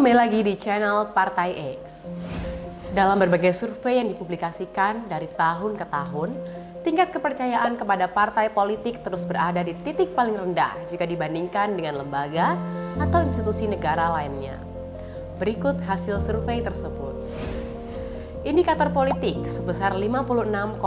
kembali lagi di channel Partai X. Dalam berbagai survei yang dipublikasikan dari tahun ke tahun, tingkat kepercayaan kepada partai politik terus berada di titik paling rendah jika dibandingkan dengan lembaga atau institusi negara lainnya. Berikut hasil survei tersebut. Indikator politik sebesar 56,6%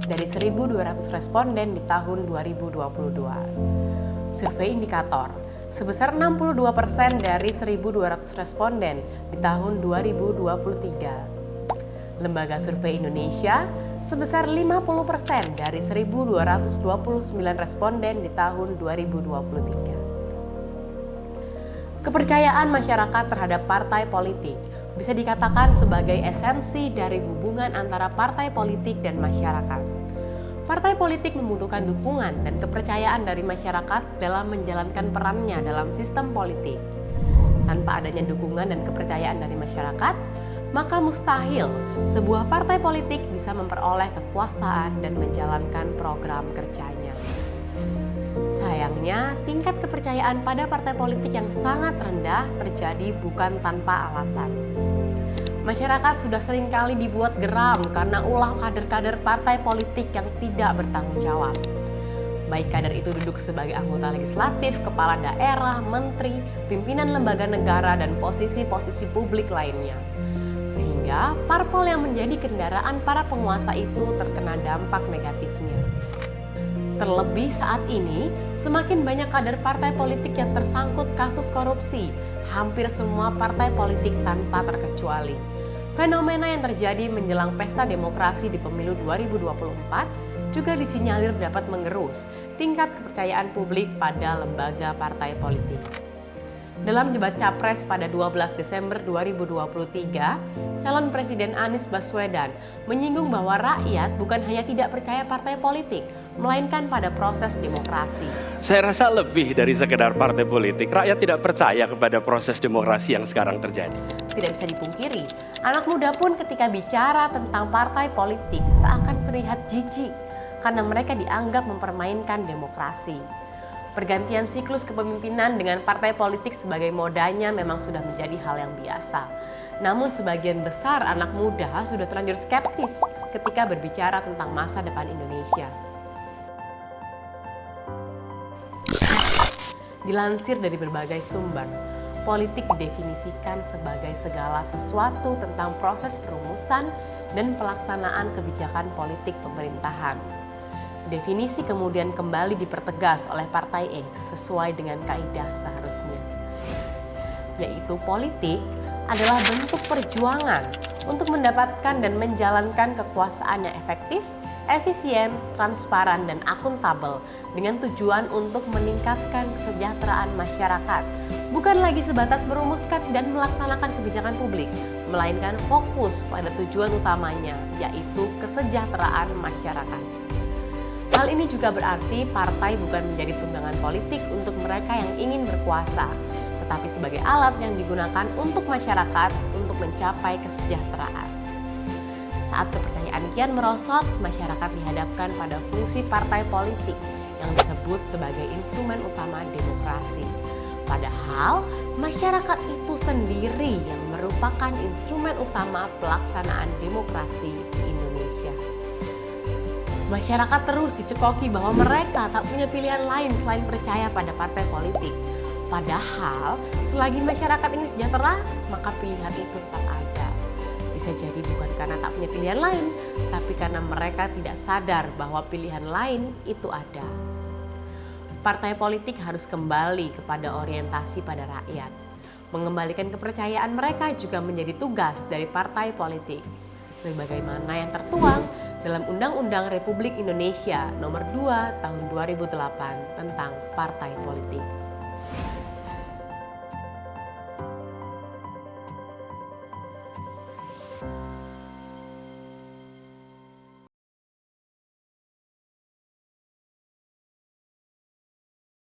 dari 1.200 responden di tahun 2022. Survei indikator sebesar 62% dari 1.200 responden di tahun 2023. Lembaga Survei Indonesia sebesar 50% dari 1.229 responden di tahun 2023. Kepercayaan masyarakat terhadap partai politik bisa dikatakan sebagai esensi dari hubungan antara partai politik dan masyarakat. Partai politik membutuhkan dukungan dan kepercayaan dari masyarakat dalam menjalankan perannya dalam sistem politik. Tanpa adanya dukungan dan kepercayaan dari masyarakat, maka mustahil sebuah partai politik bisa memperoleh kekuasaan dan menjalankan program kerjanya. Sayangnya, tingkat kepercayaan pada partai politik yang sangat rendah terjadi bukan tanpa alasan. Masyarakat sudah seringkali dibuat geram karena ulah kader-kader partai politik yang tidak bertanggung jawab. Baik kader itu duduk sebagai anggota legislatif, kepala daerah, menteri, pimpinan lembaga negara, dan posisi-posisi publik lainnya. Sehingga parpol yang menjadi kendaraan para penguasa itu terkena dampak negatifnya. Terlebih saat ini, semakin banyak kader partai politik yang tersangkut kasus korupsi, hampir semua partai politik tanpa terkecuali. Fenomena yang terjadi menjelang pesta demokrasi di pemilu 2024 juga disinyalir dapat mengerus tingkat kepercayaan publik pada lembaga partai politik. Dalam debat Capres pada 12 Desember 2023, calon Presiden Anies Baswedan menyinggung bahwa rakyat bukan hanya tidak percaya partai politik, melainkan pada proses demokrasi. Saya rasa lebih dari sekedar partai politik, rakyat tidak percaya kepada proses demokrasi yang sekarang terjadi. Tidak bisa dipungkiri, anak muda pun ketika bicara tentang partai politik seakan terlihat jijik karena mereka dianggap mempermainkan demokrasi. Pergantian siklus kepemimpinan dengan partai politik sebagai modanya memang sudah menjadi hal yang biasa. Namun sebagian besar anak muda sudah terlanjur skeptis ketika berbicara tentang masa depan Indonesia. Dilansir dari berbagai sumber, politik didefinisikan sebagai segala sesuatu tentang proses perumusan dan pelaksanaan kebijakan politik pemerintahan. Definisi kemudian kembali dipertegas oleh Partai X sesuai dengan kaidah seharusnya, yaitu politik adalah bentuk perjuangan untuk mendapatkan dan menjalankan kekuasaan yang efektif, efisien, transparan, dan akuntabel dengan tujuan untuk meningkatkan kesejahteraan masyarakat, bukan lagi sebatas merumuskan dan melaksanakan kebijakan publik, melainkan fokus pada tujuan utamanya, yaitu kesejahteraan masyarakat. Hal ini juga berarti partai bukan menjadi tunggangan politik untuk mereka yang ingin berkuasa, tetapi sebagai alat yang digunakan untuk masyarakat untuk mencapai kesejahteraan. Saat kepercayaan kian merosot, masyarakat dihadapkan pada fungsi partai politik yang disebut sebagai instrumen utama demokrasi. Padahal, masyarakat itu sendiri yang merupakan instrumen utama pelaksanaan demokrasi di Indonesia. Masyarakat terus dicekoki bahwa mereka tak punya pilihan lain selain percaya pada partai politik. Padahal, selagi masyarakat ingin sejahtera, maka pilihan itu tetap ada. Bisa jadi bukan karena tak punya pilihan lain, tapi karena mereka tidak sadar bahwa pilihan lain itu ada. Partai politik harus kembali kepada orientasi pada rakyat. Mengembalikan kepercayaan mereka juga menjadi tugas dari partai politik. Sebagaimana yang tertuang dalam Undang-Undang Republik Indonesia Nomor 2 Tahun 2008 tentang Partai Politik.